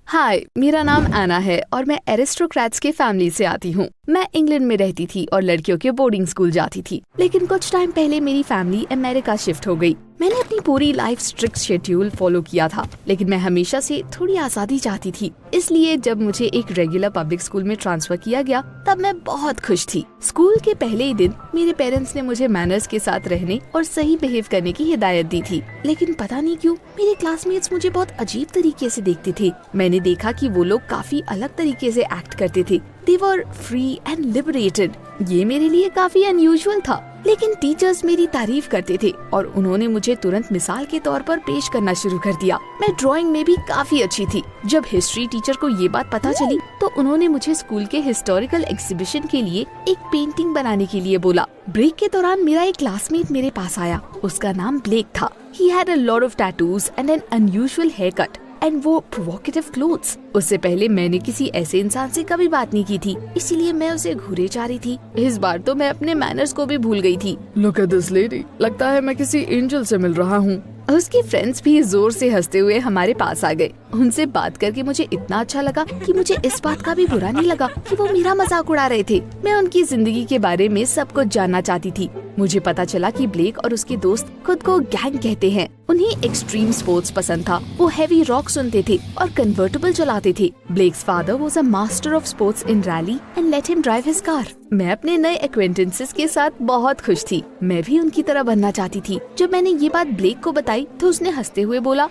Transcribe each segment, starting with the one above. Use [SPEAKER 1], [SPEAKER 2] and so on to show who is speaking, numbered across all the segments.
[SPEAKER 1] हाय, मेरा नाम एना है और मैं एरिस्टोक्रेट्स के फैमिली से आती हूँ। मैं इंग्लैंड में रहती थी और लड़कियों के बोर्डिंग स्कूल जाती थी, लेकिन कुछ टाइम पहले मेरी फैमिली अमेरिका शिफ्ट हो गई। मैंने अपनी पूरी लाइफ स्ट्रिक्ट शेड्यूल फॉलो किया था, लेकिन मैं हमेशा से थोड़ी आजादी चाहती थी। इसलिए जब मुझे एक रेगुलर पब्लिक स्कूल में ट्रांसफर किया गया, तब मैं बहुत खुश थी। स्कूल के पहले ही दिन मेरे पेरेंट्स ने मुझे मैनर्स के साथ रहने और सही बिहेव करने की हिदायत दी थी, लेकिन पता नहीं क्यों मेरे क्लासमेट्स मुझे बहुत अजीब तरीके से देखते थे। मैंने देखा कि वो लोग काफी अलग तरीके से एक्ट करते थे। They were free and liberated। ये मेरे लिए काफी अनयूजुअल था, लेकिन टीचर्स मेरी तारीफ करते थे और उन्होंने मुझे तुरंत मिसाल के तौर पर पेश करना शुरू कर दिया। मैं ड्राइंग में भी काफी अच्छी थी। जब हिस्ट्री टीचर को ये बात पता चली, तो उन्होंने मुझे स्कूल के हिस्टोरिकल एग्जीबिशन के लिए एक पेंटिंग बनाने के लिए बोला। ब्रेक के दौरान मेरा एक क्लासमेट मेरे पास आया। उसका नाम ब्लेक था। He had a lot of tattoos and an unusual haircut and वो प्रोवोकेटिव क्लोथ्स। उससे पहले मैंने किसी ऐसे इंसान से कभी बात नहीं की थी, इसीलिए मैं उसे घूरे जा रही थी। इस बार तो मैं अपने मैनर्स को भी भूल गई थी।
[SPEAKER 2] Look at this lady, लगता है मैं किसी एंजल से मिल रहा हूँ।
[SPEAKER 1] उसके फ्रेंड्स भी जोर से हंसते हुए हमारे पास आ गए। उनसे बात करके मुझे इतना अच्छा लगा कि मुझे इस बात का भी बुरा नहीं लगा कि वो मेरा मजाक उड़ा रहे थे। मैं उनकी जिंदगी के बारे में सब कुछ जानना चाहती थी। मुझे पता चला कि ब्लेक और उसके दोस्त खुद को गैंग कहते हैं। उन्हें एक्सट्रीम स्पोर्ट्स पसंद था। वो हैवी रॉक सुनते थे और कन्वर्टेबल चलाते थे। Blake's father was a master of sports in rally and let him drive his car. मैं अपने नए एक्वेंटेंसेस के साथ बहुत खुश थी। मैं भी उनकी तरह बनना चाहती थी। जब मैंने ये बात ब्लेक को बताई, तो उसने हंसते हुए बोला,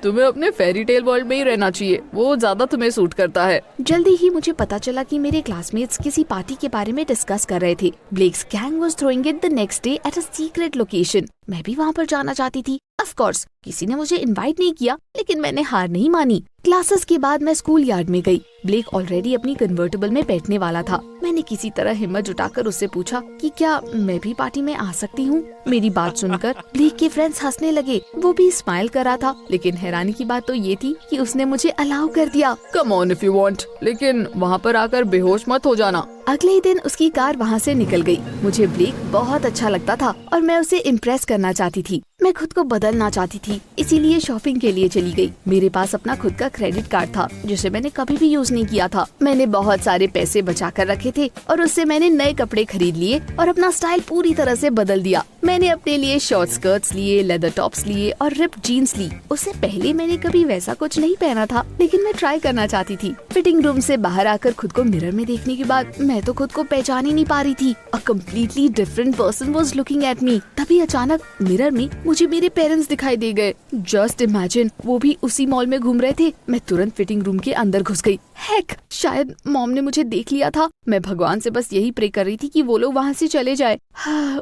[SPEAKER 2] तुम्हें अपने फेरी टेल वर्ल्ड में ही रहना चाहिए, वो ज्यादा तुम्हें सूट करता है।
[SPEAKER 1] जल्दी ही मुझे पता चला कि मेरे क्लासमेट्स किसी पार्टी के बारे में डिस्कस कर रहे थे। Blake's gang was throwing it the next day at a secret location. मैं भी वहाँ पर जाना चाहती थी। ऑफ कोर्स किसी ने मुझे इनवाइट नहीं किया, लेकिन मैंने हार नहीं मानी। क्लासेस के बाद मैं स्कूल यार्ड में गई। ब्लेक ऑलरेडी अपनी कन्वर्टेबल में बैठने वाला था। मैंने किसी तरह हिम्मत जुटाकर उससे पूछा कि क्या मैं भी पार्टी में आ सकती हूँ। मेरी बात सुनकर ब्लेक के फ्रेंड्स हंसने लगे। वो भी स्माइल कर रहा था, लेकिन हैरानी की बात तो ये थी कि उसने मुझे अलाउ कर दिया।
[SPEAKER 2] Come on if you want, लेकिन वहाँ पर आकर बेहोश मत हो जाना।
[SPEAKER 1] अगले ही दिन उसकी कार वहाँ से निकल गई। मुझे ब्लेक बहुत अच्छा लगता था और मैं उसे इम्प्रेस करना चाहती थी। मैं खुद को बदलना चाहती थी, इसीलिए शॉपिंग के लिए चली गई। मेरे पास अपना खुद का क्रेडिट कार्ड था, जिसे मैंने कभी भी यूज नहीं किया था। मैंने बहुत सारे पैसे बचा कर रखे थे और उससे मैंने नए कपड़े खरीद लिए और अपना स्टाइल पूरी तरह से बदल दिया। मैंने अपने लिए शॉर्ट स्कर्ट्स लिए, लेदर टॉप्स लिए और रिप्ड जीन्स ली। उससे पहले मैंने कभी वैसा कुछ नहीं पहना था, लेकिन मैं ट्राई करना चाहती थी। फिटिंग रूम से बाहर आकर खुद को मिरर में देखने के बाद मैं तो खुद को पहचान ही नहीं पा रही थी। A completely different person was looking at me. तभी अचानक मिरर में मुझे मेरे पेरेंट्स दिखाई दे गए। जस्ट इमेजिन, वो भी उसी मॉल में घूम रहे थे। मैं तुरंत फिटिंग रूम के अंदर घुस गई। हेक, शायद मॉम ने मुझे देख लिया था। मैं भगवान से बस यही प्रे कर रही थी कि वो लोग वहाँ से चले जाए।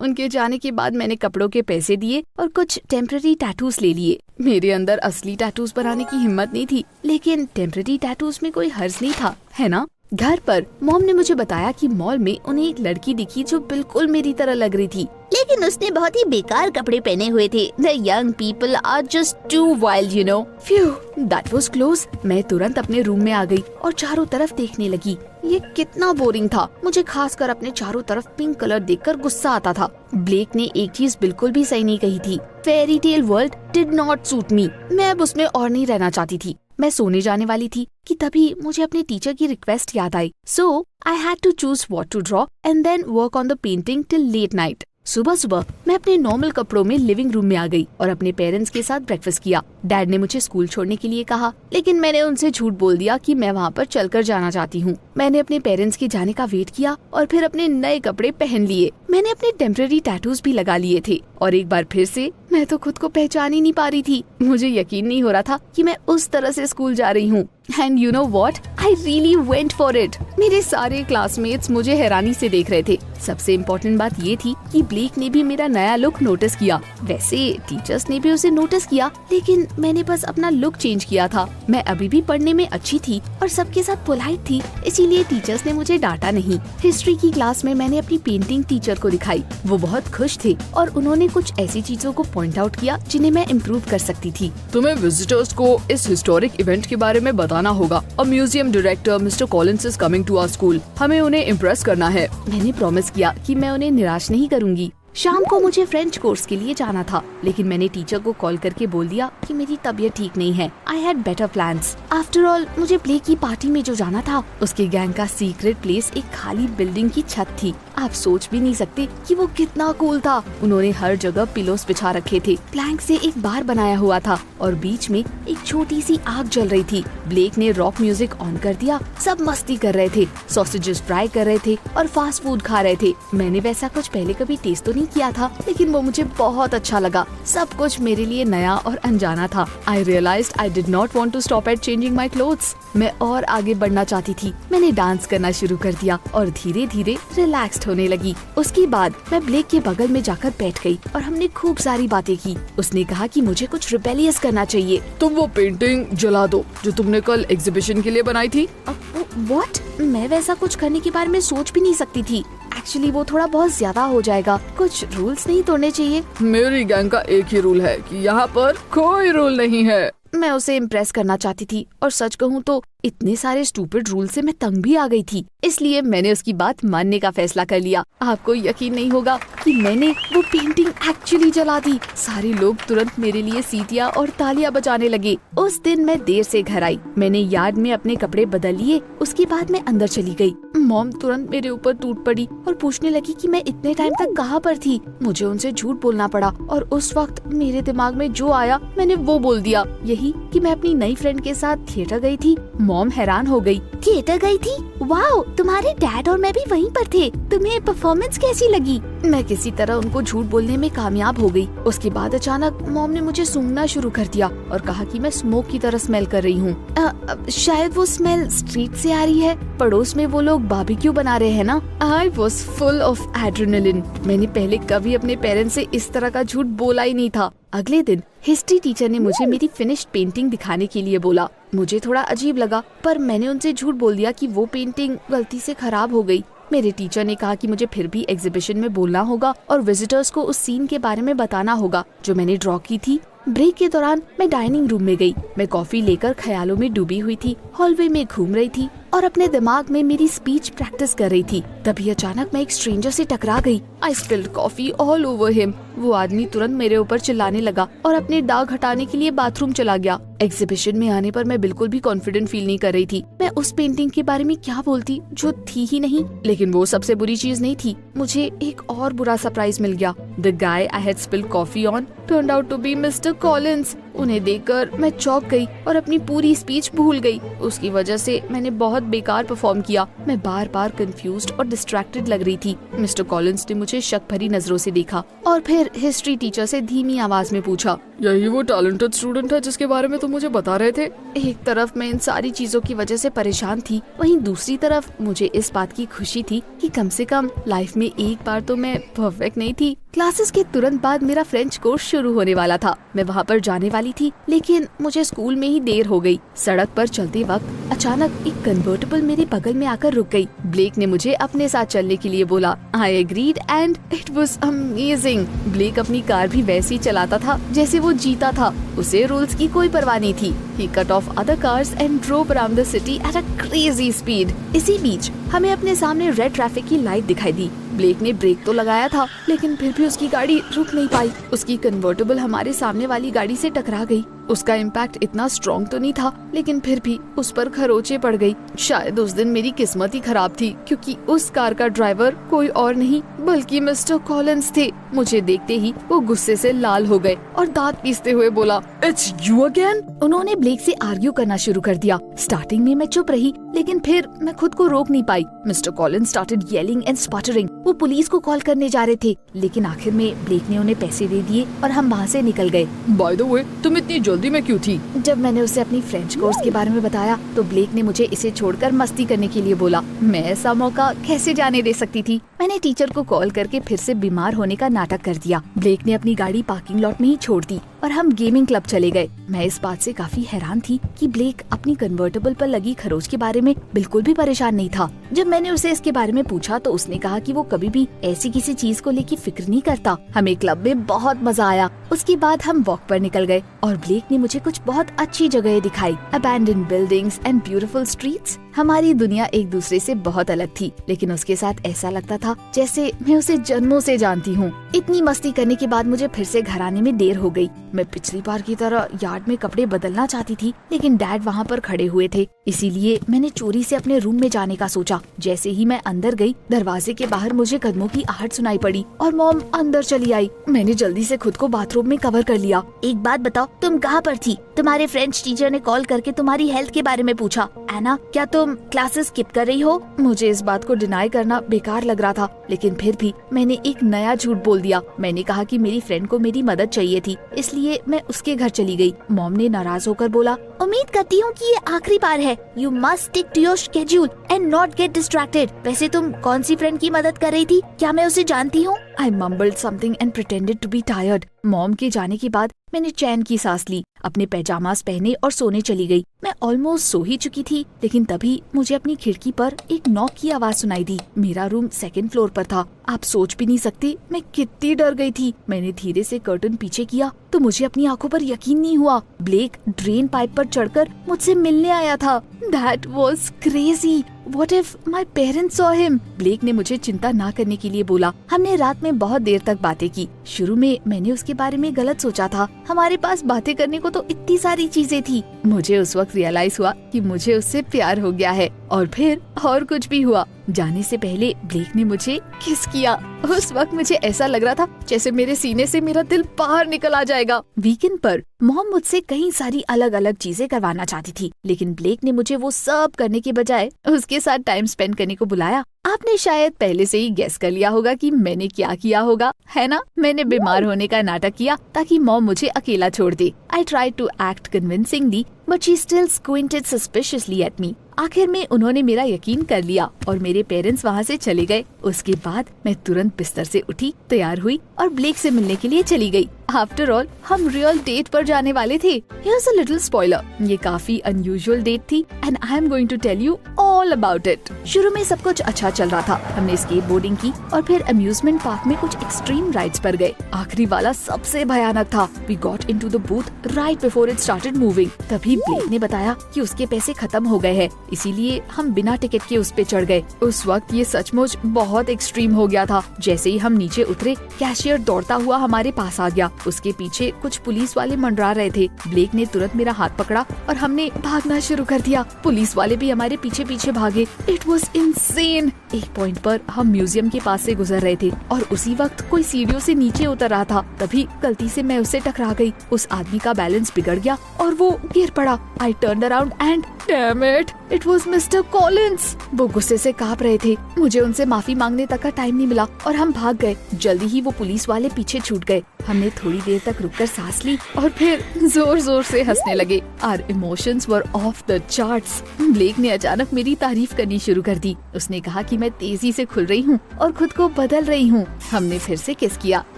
[SPEAKER 1] उनके जाने के बाद मैंने कपड़ों के पैसे दिए और कुछ टेम्पररी टैटूज ले लिए। मेरे अंदर असली टैटूज बनाने की हिम्मत नहीं थी, लेकिन टेम्पररी टैटूज में कोई हर्ज नहीं था, है ना। घर पर मॉम ने मुझे बताया कि मॉल में उन्हें एक लड़की दिखी जो बिल्कुल मेरी तरह लग रही थी, लेकिन उसने बहुत ही बेकार कपड़े पहने हुए थे। The young people are just too wild, you know. Phew, that was close. मैं तुरंत अपने रूम में आ गई और चारों तरफ देखने लगी। ये कितना बोरिंग था। मुझे खासकर अपने चारों तरफ पिंक कलर देखकर गुस्सा आता था। ब्लेक ने एक चीज बिल्कुल भी सही नहीं कही थी। Fairy tale world did not suit me. मैं अब उसमें और नहीं रहना चाहती थी। मैं सोने जाने वाली थी कि तभी मुझे अपने टीचर की रिक्वेस्ट याद आई। So I had to choose what to draw and then work on the painting till late night. सुबह सुबह मैं अपने नॉर्मल कपड़ों में लिविंग रूम में आ गई और अपने पेरेंट्स के साथ ब्रेकफास्ट किया। डैड ने मुझे स्कूल छोड़ने के लिए कहा, लेकिन मैंने उनसे झूठ बोल दिया कि मैं वहाँ पर चलकर जाना चाहती हूँ। मैंने अपने पेरेंट्स के जाने का वेट किया और फिर अपने नए कपड़े पहन लिए। मैंने अपने टेम्पररी टैटूज भी लगा लिए थे और एक बार फिर से मैं तो खुद को पहचान ही नहीं पा रही थी। मुझे यकीन नहीं हो रहा था कि मैं उस तरह से स्कूल जा रही हूँ। And you know what? I really went for it. मेरे सारे क्लासमेट्स मुझे हैरानी से देख रहे थे। सबसे इम्पोर्टेंट बात ये थी कि ब्लेक ने भी मेरा नया लुक नोटिस किया। वैसे टीचर्स ने भी उसे नोटिस किया, लेकिन मैंने बस अपना लुक चेंज किया था। मैं अभी भी पढ़ने में अच्छी थी और सबके साथ पोलाइट थी, इसीलिए टीचर्स ने मुझे डांटा नहीं। हिस्ट्री की क्लास में मैंने अपनी पेंटिंग टीचर को दिखाई। वो बहुत खुश थे और उन्होंने कुछ ऐसी चीजों को पॉइंट आउट किया जिन्हें मैं इम्प्रूव कर सकती थी।
[SPEAKER 2] तुम्हें विजिटर्स को इस हिस्टोरिक इवेंट के बारे में बताना होगा। A museum director Mister Collins is coming to our school. हमें उन्हें इम्प्रेस करना है।
[SPEAKER 1] मैंने प्रॉमिस किया कि मैं उन्हें निराश नहीं करूंगी। शाम को मुझे फ्रेंच कोर्स के लिए जाना था, लेकिन मैंने टीचर को कॉल करके बोल दिया कि मेरी तबीयत ठीक नहीं है। I had better plans. After all मुझे ब्लेक की पार्टी में जो जाना था, उसके गैंग का सीक्रेट प्लेस एक खाली बिल्डिंग की छत थी। आप सोच भी नहीं सकते कि वो कितना कूल था। उन्होंने हर जगह पिलोस बिछा रखे थे, प्लैंक से एक बार बनाया हुआ था और बीच में एक छोटी सी आग जल रही थी। ब्लेक ने रॉक म्यूजिक ऑन कर दिया, सब मस्ती कर रहे थे, सॉसेजेस फ्राई कर रहे थे और फास्ट फूड खा रहे थे। मैंने वैसा कुछ पहले कभी टेस्ट तो नहीं किया था, लेकिन वो मुझे बहुत अच्छा लगा। सब कुछ मेरे लिए नया और अनजाना था। I realised I did not want to stop at changing my clothes. मैं और आगे बढ़ना चाहती थी। मैंने डांस करना शुरू कर दिया और धीरे धीरे रिलैक्स्ड होने लगी। उसके बाद मैं ब्लेक के बगल में जाकर बैठ गई और हमने खूब सारी बातें की। उसने कहा कि मुझे कुछ रिबेलियस करना चाहिए।
[SPEAKER 2] तुम वो पेंटिंग जला दो जो तुमने कल एग्जीबिशन के लिए बनाई थी।
[SPEAKER 1] व्हाट? मैं वैसा कुछ करने के बारे में सोच भी नहीं सकती थी। एक्चुअली वो थोड़ा बहुत ज्यादा हो जाएगा। कुछ रूल्स नहीं तोड़ने चाहिए।
[SPEAKER 2] मेरी गैंग का एक ही रूल है कि यहाँ पर कोई रूल नहीं है।
[SPEAKER 1] मैं उसे इम्प्रेस करना चाहती थी और सच कहूँ तो इतने सारे स्टूपिड रूल से मैं तंग भी आ गई थी। इसलिए मैंने उसकी बात मानने का फैसला कर लिया। आपको यकीन नहीं होगा कि मैंने वो पेंटिंग एक्चुअली जला दी। सारे लोग तुरंत मेरे लिए सीटियाँ और तालियां बजाने लगे। उस दिन मैं देर से घर आई। मैंने यार्ड में अपने कपड़े बदल लिए। उसके बाद मैं अंदर चली गई। मॉम तुरंत मेरे ऊपर टूट पड़ी और पूछने लगी कि मैं इतने टाइम तक कहाँ पर थी। मुझे उनसे झूठ बोलना पड़ा और उस वक्त मेरे दिमाग में जो आया मैंने वो बोल दिया, यही कि मैं अपनी नई फ्रेंड के साथ थिएटर गई थी। मॉम हैरान हो गई। थिएटर गई थी? वाओ, तुम्हारे डैड और मैं भी वहीं पर थे। तुम्हें परफॉर्मेंस कैसी लगी? मैं किसी तरह उनको झूठ बोलने में कामयाब हो गई। उसके बाद अचानक मॉम ने मुझे सूंघना शुरू कर दिया और कहा कि मैं स्मोक की तरह स्मेल कर रही हूँ। शायद वो स्मेल स्ट्रीट से आ रही है। पड़ोस में वो लोग बारबेक्यू बना रहे हैं ना। I was full of adrenaline. मैंने पहले कभी अपने पेरेंट्स से इस तरह का झूठ बोला ही नहीं था। अगले दिन हिस्ट्री टीचर ने मुझे मेरी फिनिश्ड पेंटिंग दिखाने के लिए बोला। मुझे थोड़ा अजीब लगा, पर मैंने उनसे झूठ बोल दिया कि वो पेंटिंग गलती से खराब हो गई। मेरे टीचर ने कहा कि मुझे फिर भी एग्जीबिशन में बोलना होगा और विजिटर्स को उस सीन के बारे में बताना होगा जो मैंने ड्रॉ की थी। ब्रेक के दौरान मैं डाइनिंग रूम में गई। मैं कॉफी लेकर ख्यालों में डूबी हुई थी। हॉलवे में घूम रही थी और अपने दिमाग में मेरी स्पीच प्रैक्टिस कर रही थी। तभी अचानक मैं एक स्ट्रेंजर से टकरा गई। I spilled coffee all over him. वो आदमी तुरंत मेरे ऊपर चिल्लाने लगा और अपने दाग हटाने के लिए बाथरूम चला गया। एग्जीबिशन में आने पर मैं बिल्कुल भी कॉन्फिडेंट फील नहीं कर रही थी। मैं उस पेंटिंग के बारे में क्या बोलती जो थी ही नहीं। लेकिन वो सबसे बुरी चीज नहीं थी। मुझे एक और बुरा सरप्राइज मिल गया। The guy I had spilled coffee on turned out to be Mister Collins. उन्हें देखकर मैं चौंक गई और अपनी पूरी स्पीच भूल गई। उसकी वजह से मैंने बहुत बेकार परफॉर्म किया। मैं बार बार कंफ्यूज्ड और डिस्ट्रैक्टेड लग रही थी। मिस्टर कॉलिंस ने मुझे शक भरी नजरों से देखा और फिर हिस्ट्री टीचर से धीमी आवाज में पूछा,
[SPEAKER 2] यही वो टैलेंटेड स्टूडेंट है जिसके बारे में तुम मुझे बता रहे थे?
[SPEAKER 1] एक तरफ मैं इन सारी चीजों की वजह से परेशान थी, वहीं दूसरी तरफ मुझे इस बात की खुशी थी कि कम से कम लाइफ में एक बार तो मैं परफेक्ट नहीं थी। क्लासेस के तुरंत बाद मेरा फ्रेंच कोर्स शुरू होने वाला था। मैं वहाँ पर जाने वाली थी, लेकिन मुझे स्कूल में ही देर हो गई। सड़क पर चलते वक्त अचानक एक कन्वर्टेबल मेरे बगल में आकर रुक गई। ब्लेक ने मुझे अपने साथ चलने के लिए बोला। I agreed and it was amazing. Blake अपनी कार भी वैसे ही चलाता था जैसे वो जीता था। उसे रूल्स की कोई परवाह नहीं थी। He cut off other cars and drove around the city at a crazy speed. इसी बीच हमें अपने सामने रेड ट्रैफिक की लाइट दिखाई दी। ब्लेक ने ब्रेक तो लगाया था, लेकिन फिर भी उसकी गाड़ी रुक नहीं पाई। उसकी कन्वर्टेबल हमारे सामने वाली गाड़ी से टकरा गई। उसका इम्पैक्ट इतना स्ट्रॉन्ग तो नहीं था, लेकिन फिर भी उस पर खरोंचे पड़ गई। शायद उस दिन मेरी किस्मत ही खराब थी, क्योंकि उस कार का ड्राइवर कोई और नहीं बल्कि मिस्टर कॉलिंस थे। मुझे देखते ही वो गुस्से से लाल हो गए और दांत पीसते हुए बोला, इट्स यू अगेन। उन्होंने ब्लेक से आर्ग्यू करना शुरू कर दिया। स्टार्टिंग में मैं चुप रही, लेकिन फिर मैं खुद को रोक नहीं पाई। Mister Collins started yelling and sputtering. वो पुलिस को कॉल करने जा रहे थे, लेकिन आखिर में ब्लेक ने उन्हें पैसे दे दिए और हम वहाँ से निकल गए।
[SPEAKER 2] बाय द वे, तुम इतनी जल्दी में क्यों थी?
[SPEAKER 1] जब मैंने उसे अपनी फ्रेंच कोर्स के बारे में बताया तो ब्लेक ने मुझे इसे छोड़कर मस्ती करने के लिए बोला। मैं ऐसा मौका कैसे जाने दे सकती थी। मैंने टीचर को कॉल करके फिर से बीमार होने का नाटक कर दिया। ब्लेक ने अपनी गाड़ी पार्किंग लॉट में ही छोड़ दी और हम गेमिंग क्लब चले गए। मैं इस बात से काफी हैरान थी कि ब्लेक अपनी कन्वर्टेबल पर लगी खरोच के बारे में बिल्कुल भी परेशान नहीं था। जब मैंने उसे इसके बारे में पूछा तो उसने कहा कि वो कभी भी ऐसी किसी चीज को लेकर फिक्र नहीं करता। हमें क्लब में बहुत मजा आया। उसके बाद हम वॉक पर निकल गए और ब्लेक ने मुझे कुछ बहुत अच्छी जगह दिखाई, abandon buildings and beautiful streets. हमारी दुनिया एक दूसरे से बहुत अलग थी, लेकिन उसके साथ ऐसा लगता था जैसे मैं उसे जन्मों से जानती हूँ। इतनी मस्ती करने के बाद मुझे फिर से घर आने में देर हो गई। मैं पिछली बार की तरह यार्ड में कपड़े बदलना चाहती थी, लेकिन डैड वहाँ पर खड़े हुए थे, इसीलिए मैंने चोरी से अपने रूम में जाने का सोचा। जैसे ही मैं अंदर गई, दरवाजे के बाहर मुझे कदमों की आहट सुनाई पड़ी और मॉम अंदर चली आई। मैंने जल्दी से खुद को बाथरूम में कवर कर लिया।
[SPEAKER 3] एक बात बताओ, तुम कहाँ पर थी? तुम्हारे फ्रेंच टीचर ने कॉल करके तुम्हारी हेल्थ के बारे में पूछा। एना, क्या तुम क्लासेस स्किप कर रही हो?
[SPEAKER 1] मुझे इस बात को डिनाई करना बेकार लग रहा था, लेकिन फिर भी मैंने एक नया झूठ बोल दिया। मैंने कहा कि मेरी फ्रेंड को मेरी मदद चाहिए थी, इसलिए मैं उसके घर चली गई। मॉम ने नाराज होकर बोला,
[SPEAKER 3] उम्मीद करती हूँ कि ये आखिरी बार है। You must stick to your schedule and not get distracted. वैसे तुम कौन सी फ्रेंड की मदद कर रही थी? क्या मैं उसे जानती हूँ?
[SPEAKER 1] I mumbled something and pretended to be tired. Mom के जाने के बाद मैंने चैन की सांस ली, अपने पैजामास पहने और सोने चली गई। मैं ऑलमोस्ट सो ही चुकी थी, लेकिन तभी मुझे अपनी खिड़की पर एक नॉक की आवाज सुनाई दी। मेरा रूम 2nd फ्लोर पर था। आप सोच भी नहीं सकती मैं कितनी डर गई थी। मैंने धीरे से कर्टन पीछे किया तो मुझे अपनी आंखों पर यकीन नहीं हुआ। ब्लेक ड्रेन पाइप पर चढ़कर मुझसे मिलने आया था। That was crazy. What if my parents saw him? Blake ने मुझे चिंता ना करने के लिए बोला। हमने रात में बहुत देर तक बातें की। शुरू में मैंने उसके बारे में गलत सोचा था। हमारे पास बातें करने को तो इतनी सारी चीजें थी। मुझे उस वक्त रियलाइज हुआ कि मुझे उससे प्यार हो गया है, और फिर और कुछ भी हुआ। जाने से पहले ब्लेक ने मुझे किस किया। उस वक्त मुझे ऐसा लग रहा था जैसे मेरे सीने से मेरा दिल बाहर निकल आ जाएगा। वीकेंड पर मॉम मुझसे कई सारी अलग अलग चीजें करवाना चाहती थी, लेकिन ब्लेक ने मुझे वो सब करने के बजाय उसके साथ टाइम स्पेंड करने को बुलाया। आपने शायद पहले से ही गेस कर लिया होगा कि मैंने क्या किया होगा, है ना? मैंने बीमार होने का नाटक किया ताकि मॉम मुझे अकेला छोड़ दे। I tried to act convincingly, but she still squinted suspiciously at me. आखिर में उन्होंने मेरा यकीन कर लिया और मेरे पेरेंट्स वहाँ से चले गए। उसके बाद मैं तुरंत बिस्तर से उठी, तैयार हुई और ब्लेक से मिलने के लिए चली गई। आफ्टर ऑल हम रियल डेट पर जाने वाले थे। Here's a little spoiler. ये काफी अनयूजुअल डेट थी and I am going to tell you all about it. शुरू में सब कुछ अच्छा चल रहा था। हमने स्केटबोर्डिंग की और फिर अम्यूजमेंट पार्क में कुछ एक्सट्रीम राइड्स पर गए। आखिरी वाला सबसे भयानक था। We got into the booth right before it started moving. तभी ब्लेक ने बताया कि उसके पैसे खत्म हो गए हैं, इसीलिए हम बिना टिकट के उस पे चढ़ गए। उस वक्त ये सचमुच बहुत एक्सट्रीम हो गया था। जैसे ही हम नीचे उतरे, कैशियर दौड़ता हुआ हमारे पास आ गया। उसके पीछे कुछ पुलिस वाले मंडरा रहे थे। ब्लेक ने तुरंत मेरा हाथ पकड़ा और हमने भागना शुरू कर दिया। पुलिस वाले भी हमारे पीछे पीछे भागे। It was insane. एक पॉइंट पर हम म्यूजियम के पास से गुजर रहे थे और उसी वक्त कोई सीढ़ियों से नीचे उतर रहा था। तभी गलती से मैं उससे टकरा गई। उस आदमी का बैलेंस बिगड़ गया और वो गिर पड़ा। I turned around and damn it, it was mister Collins. वो गुस्से से कांप रहे थे। मुझे उनसे माफी मांगने तक का टाइम नहीं मिला और हम भाग गए। जल्दी ही वो पुलिस वाले पीछे छूट गए। हमने थोड़ी देर तक रुककर सांस ली और फिर जोर जोर से हंसने लगे। Our emotions were off the charts. Blake ने अचानक मेरी तारीफ करनी शुरू कर दी। उसने कहा कि मैं तेजी से खुल रही हूँ और खुद को बदल रही हूँ। हमने फिर से किस किया,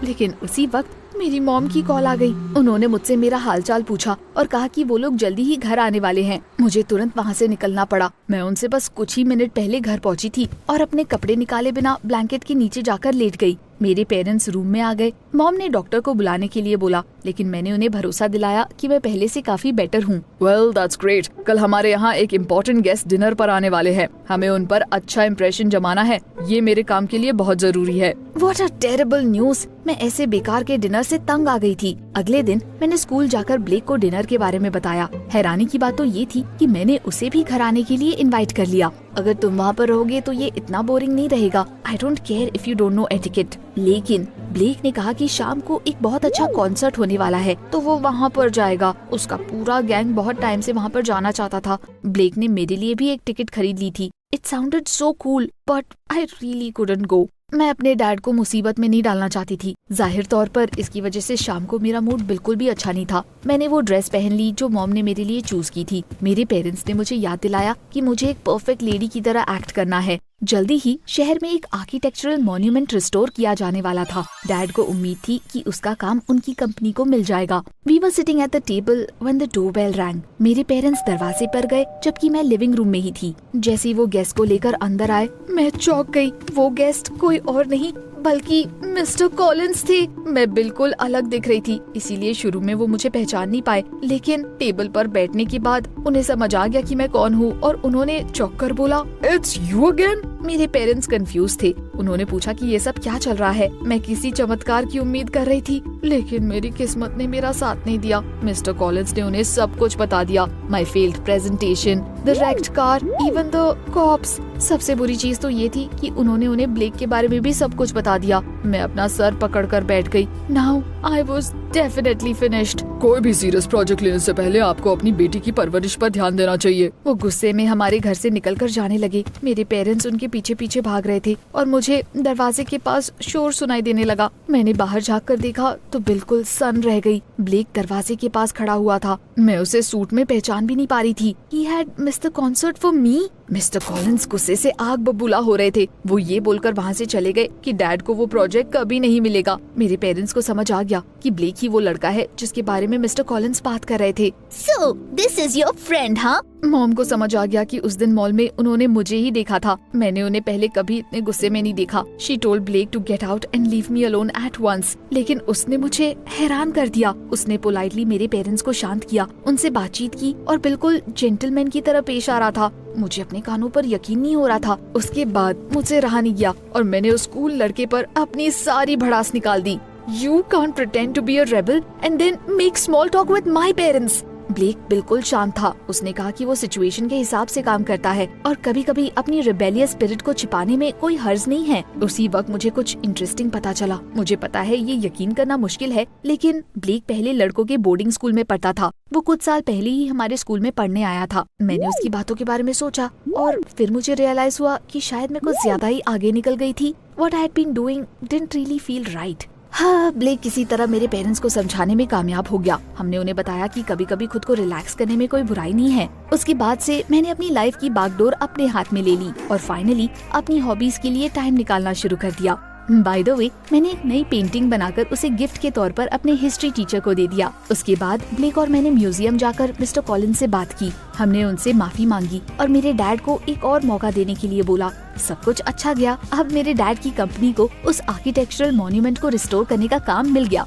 [SPEAKER 1] लेकिन उसी वक्त मेरी मॉम की कॉल आ गई। उन्होंने मुझसे मेरा हालचाल पूछा और कहा कि वो लोग जल्दी ही घर आने वाले हैं। मुझे तुरंत वहाँ से निकलना पड़ा। मैं उनसे बस कुछ ही मिनट पहले घर पहुँची थी और अपने कपड़े निकाले बिना ब्लैंकेट के नीचे जाकर लेट गई। मेरे पेरेंट्स रूम में आ गए। मॉम ने डॉक्टर को बुलाने के लिए बोला, लेकिन मैंने उन्हें भरोसा दिलाया कि मैं पहले से काफी बेटर हूँ।
[SPEAKER 2] Well, that's great. कल हमारे यहाँ एक इम्पोर्टेंट गेस्ट डिनर पर आने वाले हैं। हमें उन पर अच्छा इम्प्रेशन जमाना है। ये मेरे काम के लिए बहुत जरूरी है।
[SPEAKER 1] What a terrible news! मैं ऐसे बेकार के डिनर से तंग आ गई थी। अगले दिन मैंने स्कूल जाकर ब्लेक को डिनर के बारे में बताया। हैरानी की बात तो ये थी कि मैंने उसे भी घर आने के लिए इनवाइट कर लिया। अगर तुम वहाँ पर रहोगे तो ये इतना बोरिंग नहीं रहेगा। I don't care if you don't know etiquette. लेकिन ब्लेक ने कहा कि शाम को एक बहुत अच्छा कॉन्सर्ट होने वाला है, तो वो वहाँ पर जाएगा। उसका पूरा गैंग बहुत टाइम से वहाँ पर जाना चाहता था। ब्लेक ने मेरे लिए भी एक टिकट खरीद ली थी। It sounded so cool, but I really couldn't go. मैं अपने डैड को मुसीबत में नहीं डालना चाहती थी। जाहिर तौर पर इसकी वजह से शाम को मेरा मूड बिल्कुल भी अच्छा नहीं था। मैंने वो ड्रेस पहन ली जो मॉम ने मेरे लिए चूज की थी। मेरे पेरेंट्स ने मुझे याद दिलाया कि मुझे एक परफेक्ट लेडी की तरह एक्ट करना है। जल्दी ही शहर में एक आर्किटेक्चरल मॉन्यूमेंट रिस्टोर किया जाने वाला था। डैड को उम्मीद थी कि उसका काम उनकी कंपनी को मिल जाएगा। We were sitting at the table when the doorbell rang. मेरे पेरेंट्स दरवाजे पर गए जबकि मैं लिविंग रूम में ही थी। जैसे ही वो गेस्ट को लेकर अंदर आए, मैं चौंक गई। वो गेस्ट कोई और नहीं बल्कि मिस्टर कॉलिंस थे। मैं बिल्कुल अलग दिख रही थी, इसीलिए शुरू में वो मुझे पहचान नहीं पाए, लेकिन टेबल पर बैठने के बाद उन्हें समझ आ गया कि मैं कौन हूँ और उन्होंने चौंक कर बोला, इट्स यू अगेन। मेरे पेरेंट्स कंफ्यूज थे। उन्होंने पूछा कि ये सब क्या चल रहा है। मैं किसी चमत्कार की उम्मीद कर रही थी, लेकिन मेरी किस्मत ने मेरा साथ नहीं दिया। मिस्टर कॉलिंस ने उन्हें सब कुछ बता दिया। My failed presentation, the wrecked car, even the cops. सबसे बुरी चीज तो ये थी कि उन्होंने उन्हें ब्लेक के बारे में भी सब कुछ बता दिया। मैं अपना सर पकड़कर बैठ गई। Now I was definitely finished.
[SPEAKER 2] कोई भी सीरियस प्रोजेक्ट लेने से पहले आपको अपनी बेटी की परवरिश पर ध्यान देना चाहिए।
[SPEAKER 1] वो गुस्से में हमारे घर से निकलकर जाने लगे। मेरे पेरेंट्स उनके पीछे पीछे भाग रहे थे और मुझे दरवाजे के पास शोर सुनाई देने लगा। मैंने बाहर झांककर देखा तो बिल्कुल सन रह गई। ब्लेक दरवाजे के पास खड़ा हुआ था। मैं उसे सूट में पहचान भी नहीं पा रही थी। He had missed the concert for me। Mister Collins गुस्से से आग बबूला हो रहे थे। वो ये बोलकर वहाँ से चले गए कि डैड को वो प्रोजेक्ट कभी नहीं मिलेगा। मेरे पेरेंट्स को समझ आ गया कि ब्लेक ही वो लड़का है जिसके बारे में मिस्टर कॉलिंस बात कर रहे थे।
[SPEAKER 3] So this is your friend, हाँ?
[SPEAKER 1] मॉम को समझ आ गया कि उस दिन मॉल में उन्होंने मुझे ही देखा था। मैंने उन्हें पहले कभी इतने गुस्से में नहीं देखा। She told Blake to get out and leave me alone at once। लेकिन उसने मुझे हैरान कर दिया। उसने पोलाइटली मेरे पेरेंट्स को शांत किया, उनसे बातचीत की और बिल्कुल जेंटलमैन की तरह पेश आ रहा था। मुझे अपने कानों पर यकीन नहीं हो रहा था। उसके बाद मुझसे रहा नहीं गया और मैंने उस कूल लड़के पर अपनी सारी भड़ास निकाल दी। You can't pretend to be a rebel and then make small talk with my parents। Blake बिल्कुल शांत था। उसने कहा कि वो सिचुएशन के हिसाब से काम करता है और कभी कभी अपनी रिबेलियस स्पिरिट को छिपाने में कोई हर्ज नहीं है। उसी वक्त मुझे कुछ इंटरेस्टिंग पता चला। मुझे पता है ये यकीन करना मुश्किल है, लेकिन ब्लेक पहले लड़कों के बोर्डिंग स्कूल में पढ़ता था। वो कुछ साल पहले ही हमारे स्कूल में पढ़ने आया था। मैंने उसकी बातों के बारे में सोचा और फिर मुझे रियलाइज हुआ कि शायद मैं कुछ ज्यादा ही आगे निकल गई थी। What I had been doing didn't really feel right। हाँ, ब्लेक किसी तरह मेरे पेरेंट्स को समझाने में कामयाब हो गया। हमने उन्हें बताया कि कभी कभी खुद को रिलैक्स करने में कोई बुराई नहीं है। उसके बाद से मैंने अपनी लाइफ की बागडोर अपने हाथ में ले ली और फाइनली अपनी हॉबीज के लिए टाइम निकालना शुरू कर दिया। बाय द वे, मैंने एक नई पेंटिंग बनाकर उसे गिफ्ट के तौर पर अपने हिस्ट्री टीचर को दे दिया। उसके बाद ब्लेक और मैंने म्यूजियम जाकर मिस्टर कॉलिंस से बात की। हमने उनसे माफी मांगी और मेरे डैड को एक और मौका देने के लिए बोला। सब कुछ अच्छा गया। अब मेरे डैड की कंपनी को उस आर्किटेक्चरल मॉन्यूमेंट को रिस्टोर करने का काम मिल गया।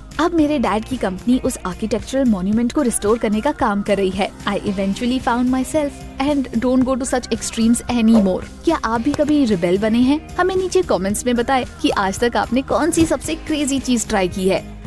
[SPEAKER 1] कर रही है। I eventually found myself and don't go to such extremes any more. क्या आप भी कभी रिबेल बने हैं? हमें नीचे कमेंट्स में बताएं कि आज तक आपने कौन सी सबसे क्रेजी चीज ट्राई की है।